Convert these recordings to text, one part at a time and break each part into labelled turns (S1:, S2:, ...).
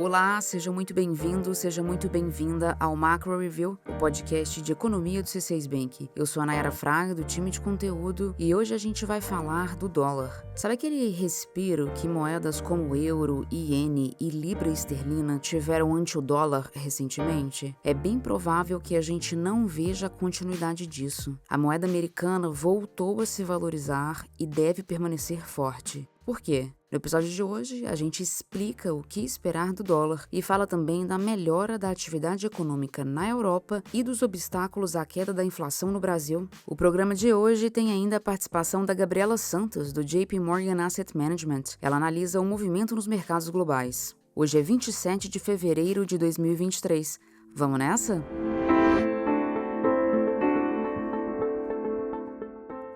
S1: Olá, seja muito bem-vindo, seja muito bem-vinda ao Macro Review, o podcast de economia do C6 Bank. Eu sou a Nayara Fraga, do time de conteúdo, e hoje a gente vai falar do dólar. Sabe aquele respiro que moedas como euro, iene e libra esterlina tiveram ante o dólar recentemente? É bem provável que a gente não veja a continuidade disso. A moeda americana voltou a se valorizar e deve permanecer forte. Por quê? No episódio de hoje, a gente explica o que esperar do dólar e fala também da melhora da atividade econômica na Europa e dos obstáculos à queda da inflação no Brasil. O programa de hoje tem ainda a participação da Gabriela Santos, do JP Morgan Asset Management. Ela analisa o movimento nos mercados globais. Hoje é 27 de fevereiro de 2023. Vamos nessa?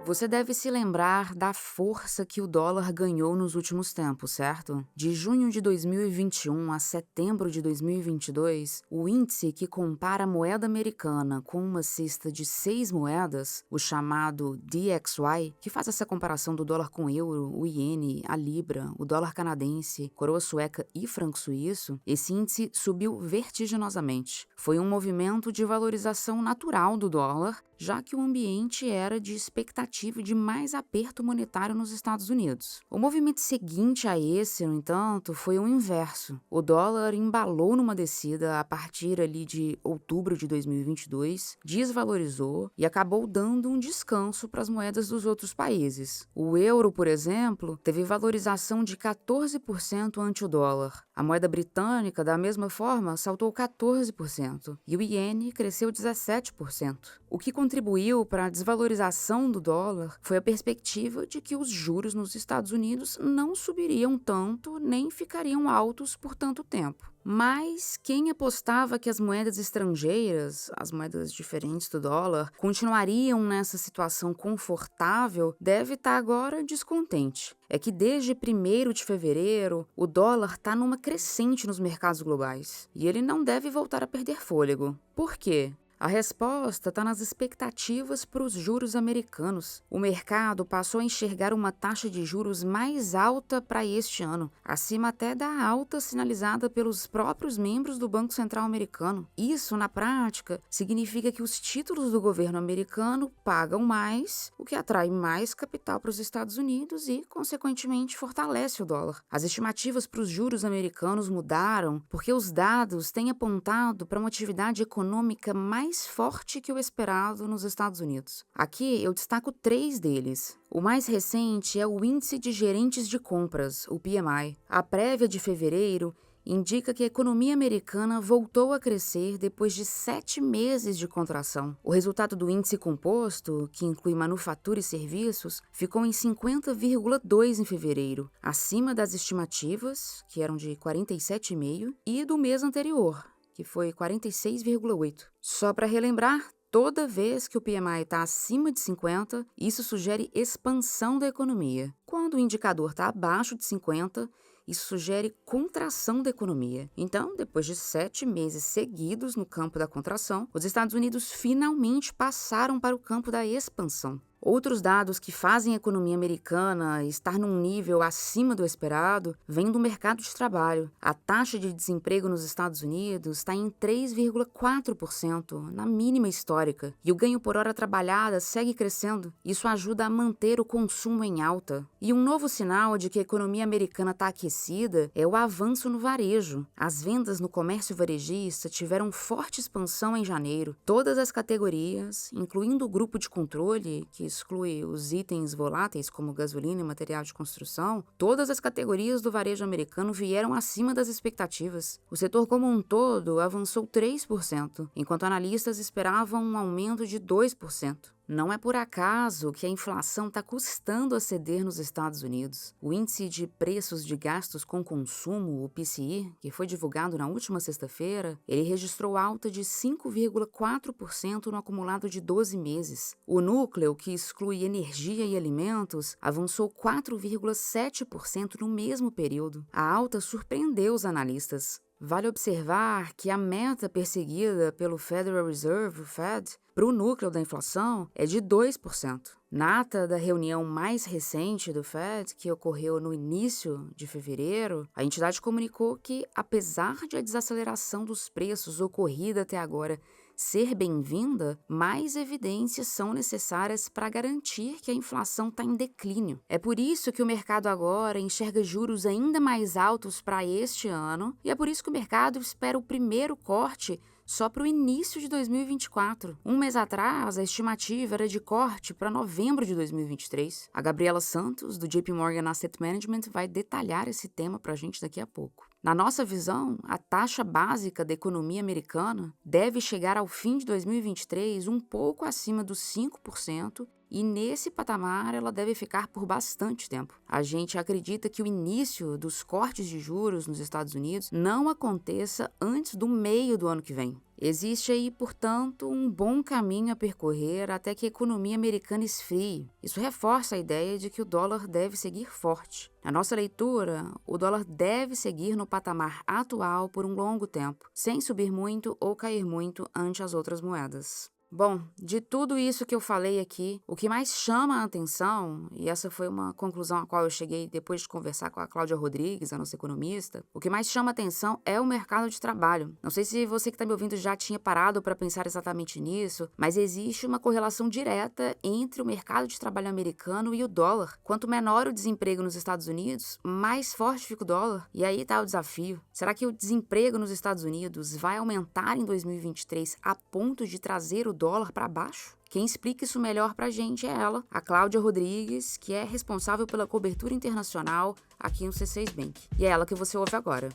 S1: Você deve se lembrar da força que o dólar ganhou nos últimos tempos, certo? De junho de 2021 a setembro de 2022, o índice que compara a moeda americana com uma cesta de 6 moedas, o chamado DXY, que faz essa comparação do dólar com o euro, o iene, a libra, o dólar canadense, coroa sueca e franco suíço, esse índice subiu vertiginosamente. Foi um movimento de valorização natural do dólar, já que o ambiente era de expectativa de mais aperto monetário nos Estados Unidos. O movimento seguinte a esse, no entanto, foi o inverso. O dólar embalou numa descida a partir ali de outubro de 2022, desvalorizou e acabou dando um descanso para as moedas dos outros países. O euro, por exemplo, teve valorização de 14% ante o dólar. A moeda britânica, da mesma forma, saltou 14% e o iene cresceu 17%. O que contribuiu para a desvalorização do dólar foi a perspectiva de que os juros nos Estados Unidos não subiriam tanto nem ficariam altos por tanto tempo. Mas quem apostava que as moedas estrangeiras, as moedas diferentes do dólar, continuariam nessa situação confortável, deve estar agora descontente. É que desde 1º de fevereiro, o dólar está numa crescente nos mercados globais e ele não deve voltar a perder fôlego. Por quê? A resposta está nas expectativas para os juros americanos. O mercado passou a enxergar uma taxa de juros mais alta para este ano, acima até da alta sinalizada pelos próprios membros do Banco Central americano. Isso, na prática, significa que os títulos do governo americano pagam mais, o que atrai mais capital para os Estados Unidos e, consequentemente, fortalece o dólar. As estimativas para os juros americanos mudaram porque os dados têm apontado para uma atividade econômica mais forte que o esperado nos Estados Unidos. Aqui eu destaco 3 deles. O mais recente é o Índice de Gerentes de Compras, o PMI. A prévia de fevereiro indica que a economia americana voltou a crescer depois de 7 meses de contração. O resultado do índice composto, que inclui manufatura e serviços, ficou em 50,2 em fevereiro, acima das estimativas, que eram de 47,5, e do mês anterior, que foi 46,8. Só para relembrar, toda vez que o PMI está acima de 50, isso sugere expansão da economia. Quando o indicador está abaixo de 50, isso sugere contração da economia. Então, depois de 7 meses seguidos no campo da contração, os Estados Unidos finalmente passaram para o campo da expansão. Outros dados que fazem a economia americana estar num nível acima do esperado vêm do mercado de trabalho. A taxa de desemprego nos Estados Unidos está em 3,4%, na mínima histórica, e o ganho por hora trabalhada segue crescendo. Isso ajuda a manter o consumo em alta. E um novo sinal de que a economia americana está aquecida é o avanço no varejo. As vendas no comércio varejista tiveram forte expansão em janeiro. Todas as categorias, incluindo o grupo de controle, que exclui os itens voláteis como gasolina e material de construção, todas as categorias do varejo americano vieram acima das expectativas. O setor como um todo avançou 3%, enquanto analistas esperavam um aumento de 2%. Não é por acaso que a inflação está custando a ceder nos Estados Unidos. O índice de preços de gastos com consumo, o PCI, que foi divulgado na última sexta-feira, ele registrou alta de 5,4% no acumulado de 12 meses. O núcleo, que exclui energia e alimentos, avançou 4,7% no mesmo período. A alta surpreendeu os analistas. Vale observar que a meta perseguida pelo Federal Reserve, o Fed, para o núcleo da inflação é de 2%. Na ata da reunião mais recente do Fed, que ocorreu no início de fevereiro, a entidade comunicou que, apesar de a desaceleração dos preços ocorrida até agora ser bem-vinda, mais evidências são necessárias para garantir que a inflação está em declínio. É por isso que o mercado agora enxerga juros ainda mais altos para este ano, e é por isso que o mercado espera o primeiro corte só para o início de 2024. Um mês atrás, a estimativa era de corte para novembro de 2023. A Gabriela Santos, do JP Morgan Asset Management, vai detalhar esse tema para a gente daqui a pouco. Na nossa visão, a taxa básica da economia americana deve chegar ao fim de 2023 um pouco acima dos 5%, e nesse patamar ela deve ficar por bastante tempo. A gente acredita que o início dos cortes de juros nos Estados Unidos não aconteça antes do meio do ano que vem. Existe aí, portanto, um bom caminho a percorrer até que a economia americana esfrie. Isso reforça a ideia de que o dólar deve seguir forte. Na nossa leitura, o dólar deve seguir no patamar atual por um longo tempo, sem subir muito ou cair muito ante as outras moedas. Bom, de tudo isso que eu falei aqui, o que mais chama a atenção, e essa foi uma conclusão a qual eu cheguei depois de conversar com a Cláudia Rodrigues, a nossa economista, o que mais chama a atenção é o mercado de trabalho. Não sei se você que está me ouvindo já tinha parado para pensar exatamente nisso, mas existe uma correlação direta entre o mercado de trabalho americano e o dólar. Quanto menor o desemprego nos Estados Unidos, mais forte fica o dólar. E aí está o desafio. Será que o desemprego nos Estados Unidos vai aumentar em 2023 a ponto de trazer o dólar para baixo? Quem explica isso melhor para a gente é ela, a Cláudia Rodrigues, que é responsável pela cobertura internacional aqui no C6 Bank. E é ela que você ouve agora.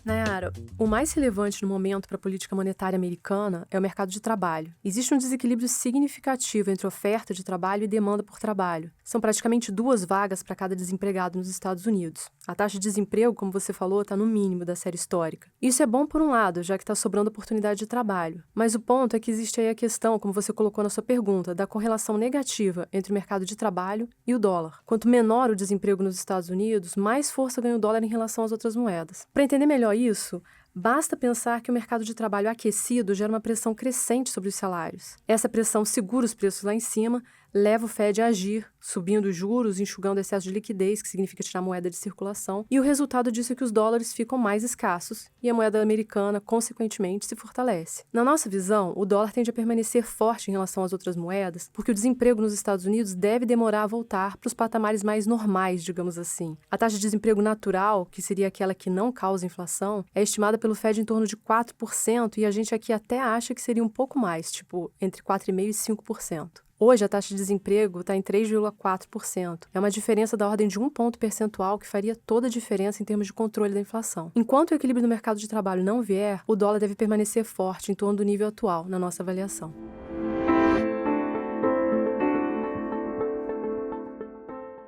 S2: Nayara, o mais relevante no momento para a política monetária americana é o mercado de trabalho. Existe um desequilíbrio significativo entre oferta de trabalho e demanda por trabalho. São praticamente 2 vagas para cada desempregado nos Estados Unidos. A taxa de desemprego, como você falou, está no mínimo da série histórica. Isso é bom por um lado, já que está sobrando oportunidade de trabalho. Mas o ponto é que existe aí a questão, como você colocou na sua pergunta, da correlação negativa entre o mercado de trabalho e o dólar. Quanto menor o desemprego nos Estados Unidos, mais força ganha o dólar em relação às outras moedas. Para entender melhor isso, basta pensar que o mercado de trabalho aquecido gera uma pressão crescente sobre os salários. Essa pressão segura os preços lá em cima, leva o Fed a agir, subindo os juros, enxugando excesso de liquidez, que significa tirar moeda de circulação, e o resultado disso é que os dólares ficam mais escassos e a moeda americana, consequentemente, se fortalece. Na nossa visão, o dólar tende a permanecer forte em relação às outras moedas, porque o desemprego nos Estados Unidos deve demorar a voltar para os patamares mais normais, digamos assim. A taxa de desemprego natural, que seria aquela que não causa inflação, é estimada pelo Fed em torno de 4%, e a gente aqui até acha que seria um pouco mais, tipo entre 4,5% e 5%. Hoje, a taxa de desemprego está em 3,4%. É uma diferença da ordem de 1 ponto percentual que faria toda a diferença em termos de controle da inflação. Enquanto o equilíbrio do mercado de trabalho não vier, o dólar deve permanecer forte em torno do nível atual, na nossa avaliação.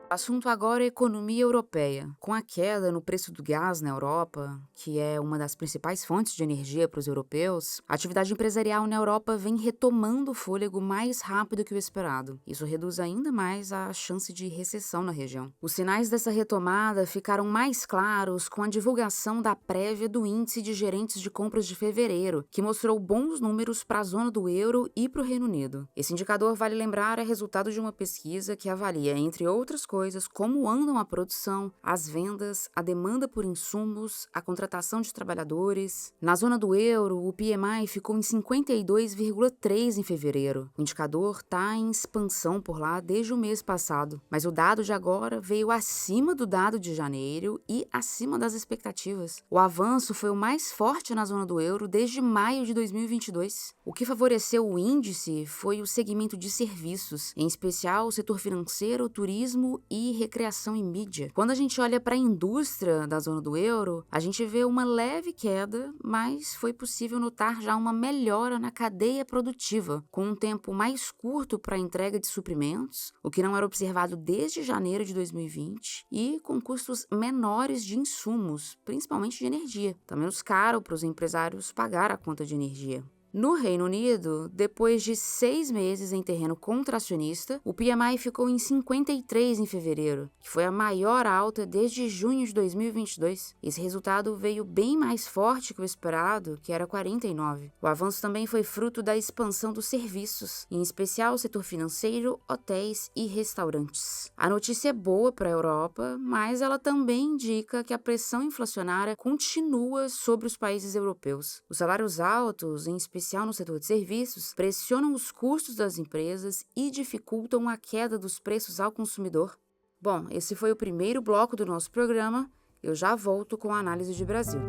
S1: O assunto agora é economia europeia. Com a queda no preço do gás na Europa, que é uma das principais fontes de energia para os europeus, a atividade empresarial na Europa vem retomando o fôlego mais rápido que o esperado. Isso reduz ainda mais a chance de recessão na região. Os sinais dessa retomada ficaram mais claros com a divulgação da prévia do Índice de Gerentes de Compras de fevereiro, que mostrou bons números para a zona do euro e para o Reino Unido. Esse indicador, vale lembrar, é resultado de uma pesquisa que avalia, entre outras coisas, como andam a produção, as vendas, a demanda por insumos, a contratação de trabalhadores. Na zona do euro, o PMI ficou em 52,3 em fevereiro. O indicador está em expansão por lá desde o mês passado, mas o dado de agora veio acima do dado de janeiro e acima das expectativas. O avanço foi o mais forte na zona do euro desde maio de 2022. O que favoreceu o índice foi o segmento de serviços, em especial o setor financeiro, turismo e recreação e mídia. Quando a gente olha para a indústria da zona do euro, a gente vê uma leve queda, mas foi possível notar já uma melhora na cadeia produtiva, com um tempo mais curto para a entrega de suprimentos, o que não era observado desde janeiro de 2020, e com custos menores de insumos, principalmente de energia. Tá menos caro para os empresários pagar a conta de energia. No Reino Unido, depois de 6 meses em terreno contracionista, o PMI ficou em 53 em fevereiro, que foi a maior alta desde junho de 2022. Esse resultado veio bem mais forte que o esperado, que era 49. O avanço também foi fruto da expansão dos serviços, em especial o setor financeiro, hotéis e restaurantes. A notícia é boa para a Europa, mas ela também indica que a pressão inflacionária continua sobre os países europeus. Os salários altos, em especial no setor de serviços, pressionam os custos das empresas e dificultam a queda dos preços ao consumidor. Bom, esse foi o primeiro bloco do nosso programa. Eu já volto com a análise de Brasil.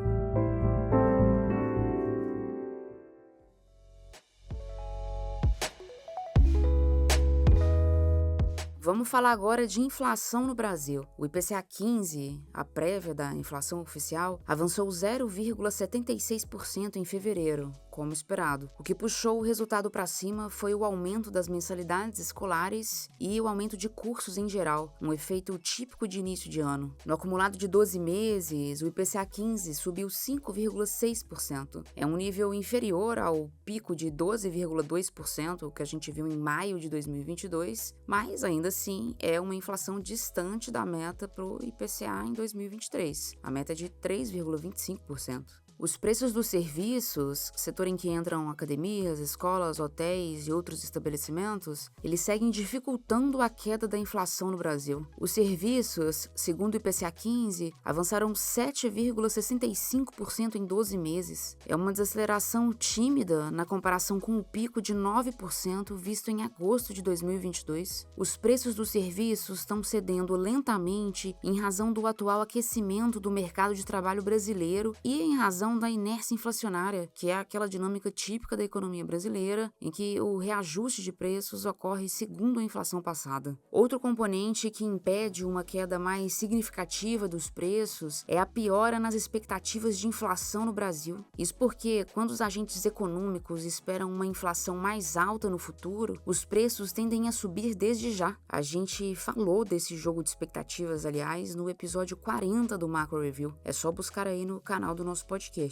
S1: Vamos falar agora de inflação no Brasil. O IPCA 15, a prévia da inflação oficial, avançou 0,76% em fevereiro, como esperado. O que puxou o resultado para cima foi o aumento das mensalidades escolares e o aumento de cursos em geral, um efeito típico de início de ano. No acumulado de 12 meses, o IPCA 15 subiu 5,6%. É um nível inferior ao pico de 12,2% que a gente viu em maio de 2022, mas ainda assim é uma inflação distante da meta para o IPCA em 2023. A meta é de 3,25%. Os preços dos serviços, setor em que entram academias, escolas, hotéis e outros estabelecimentos, eles seguem dificultando a queda da inflação no Brasil. Os serviços, segundo o IPCA 15, avançaram 7,65% em 12 meses. É uma desaceleração tímida na comparação com o pico de 9% visto em agosto de 2022. Os preços dos serviços estão cedendo lentamente em razão do atual aquecimento do mercado de trabalho brasileiro e em razão da inércia inflacionária, que é aquela dinâmica típica da economia brasileira, em que o reajuste de preços ocorre segundo a inflação passada. Outro componente que impede uma queda mais significativa dos preços é a piora nas expectativas de inflação no Brasil. Isso porque, quando os agentes econômicos esperam uma inflação mais alta no futuro, os preços tendem a subir desde já. A gente falou desse jogo de expectativas, aliás, no episódio 40 do Macro Review. É só buscar aí no canal do nosso podcast.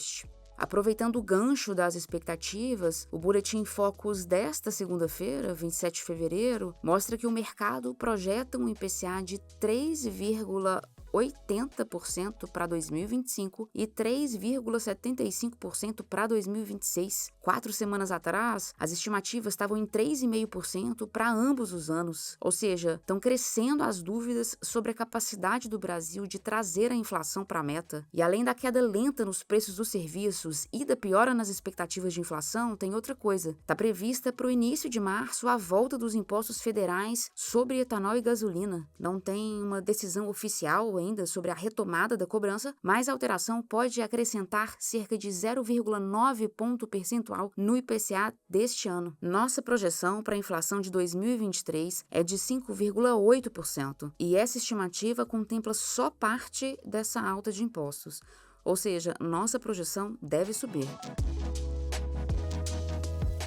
S1: Aproveitando o gancho das expectativas, o Boletim Focus desta segunda-feira, 27 de fevereiro, mostra que o mercado projeta um IPCA de 3,80% para 2025 e 3,75% para 2026. 4 semanas atrás, as estimativas estavam em 3,5% para ambos os anos, ou seja, estão crescendo as dúvidas sobre a capacidade do Brasil de trazer a inflação para a meta. E além da queda lenta nos preços dos serviços e da piora nas expectativas de inflação, tem outra coisa. Está prevista para o início de março a volta dos impostos federais sobre etanol e gasolina. Não tem uma decisão oficial ainda sobre a retomada da cobrança, mas a alteração pode acrescentar cerca de 0,9 ponto percentual no IPCA deste ano. Nossa projeção para a inflação de 2023 é de 5,8%, e essa estimativa contempla só parte dessa alta de impostos, ou seja, nossa projeção deve subir.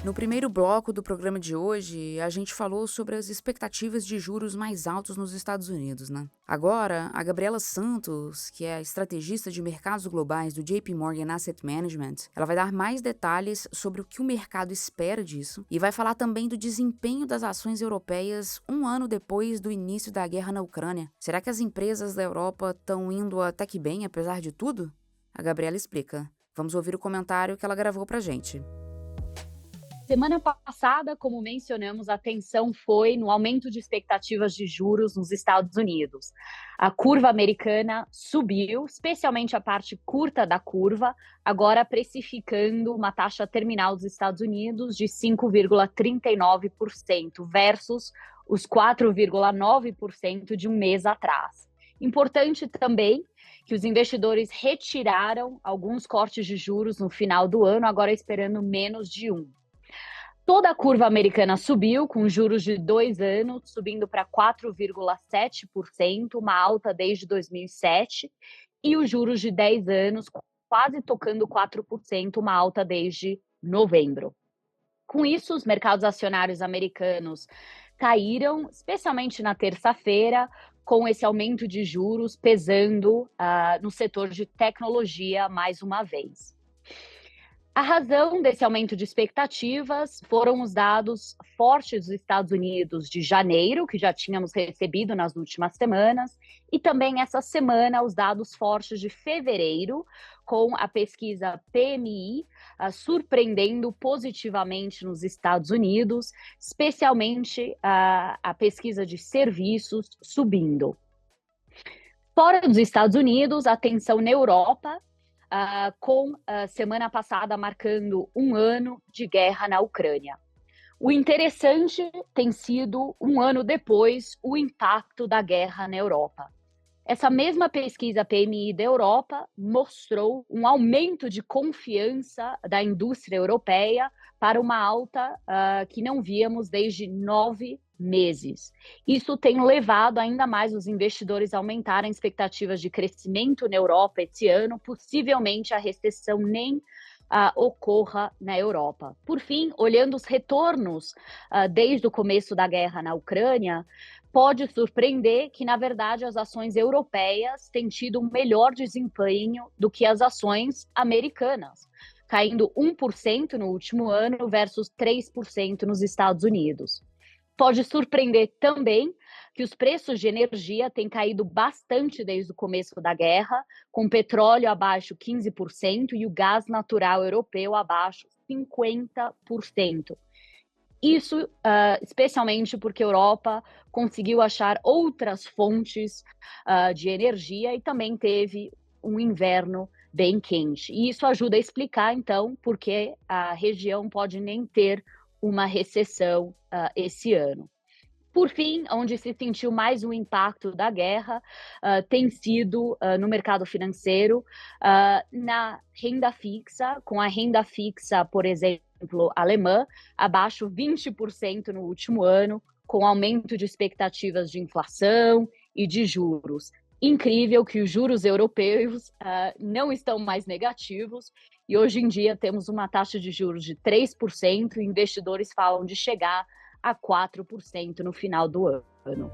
S1: No primeiro bloco do programa de hoje, a gente falou sobre as expectativas de juros mais altos nos Estados Unidos, né? Agora, a Gabriela Santos, que é a estrategista de mercados globais do JP Morgan Asset Management, ela vai dar mais detalhes sobre o que o mercado espera disso e vai falar também do desempenho das ações europeias um ano depois do início da guerra na Ucrânia. Será que as empresas da Europa estão indo até que bem, apesar de tudo? A Gabriela explica. Vamos ouvir o comentário que ela gravou pra gente.
S3: Semana passada, como mencionamos, a atenção foi no aumento de expectativas de juros nos Estados Unidos. A curva americana subiu, especialmente a parte curta da curva, agora precificando uma taxa terminal dos Estados Unidos de 5,39% versus os 4,9% de um mês atrás. Importante também que os investidores retiraram alguns cortes de juros no final do ano, agora esperando menos de um. Toda a curva americana subiu, com juros de 2 anos subindo para 4,7%, uma alta desde 2007, e os juros de 10 anos quase tocando 4%, uma alta desde novembro. Com isso, os mercados acionários americanos caíram, especialmente na terça-feira, com esse aumento de juros pesando no setor de tecnologia mais uma vez. A razão desse aumento de expectativas foram os dados fortes dos Estados Unidos de janeiro, que já tínhamos recebido nas últimas semanas, e também essa semana os dados fortes de fevereiro, com a pesquisa PMI surpreendendo positivamente nos Estados Unidos, especialmente a pesquisa de serviços subindo. Fora dos Estados Unidos, a tensão na Europa, com a semana passada marcando um ano de guerra na Ucrânia. O interessante tem sido, um ano depois, o impacto da guerra na Europa. Essa mesma pesquisa PMI da Europa mostrou um aumento de confiança da indústria europeia para uma alta que não víamos desde 9 meses. Isso tem levado ainda mais os investidores a aumentarem expectativas de crescimento na Europa esse ano, possivelmente a recessão nem ocorra na Europa. Por fim, olhando os retornos desde o começo da guerra na Ucrânia, pode surpreender que, na verdade, as ações europeias têm tido um melhor desempenho do que as ações americanas, caindo 1% no último ano versus 3% nos Estados Unidos. Pode surpreender também que os preços de energia têm caído bastante desde o começo da guerra, com petróleo abaixo 15% e o gás natural europeu abaixo 50%. Isso especialmente porque a Europa conseguiu achar outras fontes de energia e também teve um inverno bem quente. E isso ajuda a explicar, então, por que a região pode nem ter uma recessão esse ano. Por fim, onde se sentiu mais o impacto da guerra tem sido no mercado financeiro, na renda fixa, com a renda fixa, por exemplo, alemã, abaixo 20% no último ano, com aumento de expectativas de inflação e de juros. Incrível que os juros europeus não estão mais negativos e hoje em dia temos uma taxa de juros de 3% e investidores falam de chegar a 4% no final do ano.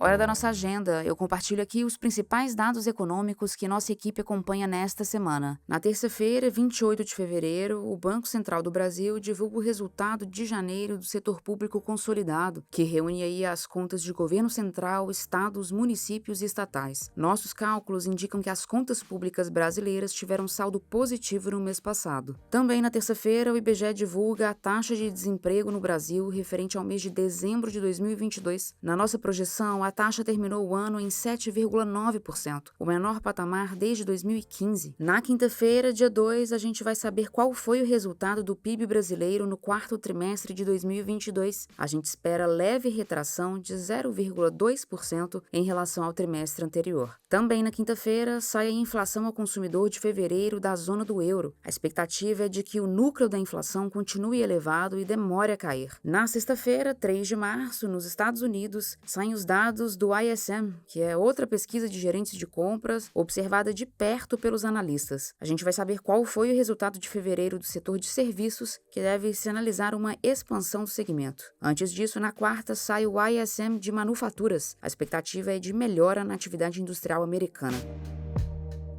S1: Hora da nossa agenda. Eu compartilho aqui os principais dados econômicos que nossa equipe acompanha nesta semana. Na terça-feira, 28 de fevereiro, o Banco Central do Brasil divulga o resultado de janeiro do setor público consolidado, que reúne aí as contas de governo central, estados, municípios e estatais. Nossos cálculos indicam que as contas públicas brasileiras tiveram saldo positivo no mês passado. Também na terça-feira, o IBGE divulga a taxa de desemprego no Brasil referente ao mês de dezembro de 2022. Na nossa projeção, a taxa terminou o ano em 7,9%, o menor patamar desde 2015. Na quinta-feira, dia 2, a gente vai saber qual foi o resultado do PIB brasileiro no quarto trimestre de 2022. A gente espera leve retração de 0,2% em relação ao trimestre anterior. Também na quinta-feira, sai a inflação ao consumidor de fevereiro da zona do euro. A expectativa é de que o núcleo da inflação continue elevado e demore a cair. Na sexta-feira, 3 de março, nos Estados Unidos, saem os dados do ISM, que é outra pesquisa de gerentes de compras observada de perto pelos analistas. A gente vai saber qual foi o resultado de fevereiro do setor de serviços, que deve sinalizar uma expansão do segmento. Antes disso, na quarta, sai o ISM de manufaturas. A expectativa é de melhora na atividade industrial americana.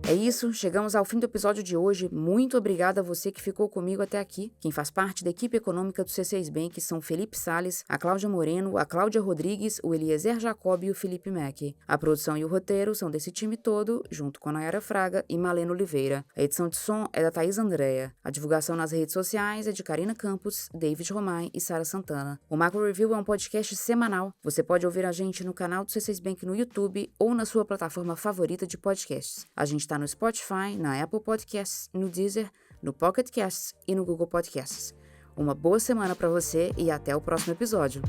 S1: É isso, chegamos ao fim do episódio de hoje. Muito obrigada a você que ficou comigo até aqui. Quem faz parte da equipe econômica do C6 Bank são Felipe Salles, a Cláudia Moreno, a Cláudia Rodrigues, o Eliezer Jacob e o Felipe Mack. A produção e o roteiro são desse time todo, junto com a Nayara Fraga e Malena Oliveira. A edição de som é da Thaís Andréa. A divulgação nas redes sociais é de Karina Campos, David Romay e Sara Santana. O Macro Review é um podcast semanal. Você pode ouvir a gente no canal do C6 Bank no YouTube ou na sua plataforma favorita de podcasts. A gente está no Spotify, na Apple Podcasts, no Deezer, no Pocket Casts e no Google Podcasts. Uma boa semana para você e até o próximo episódio.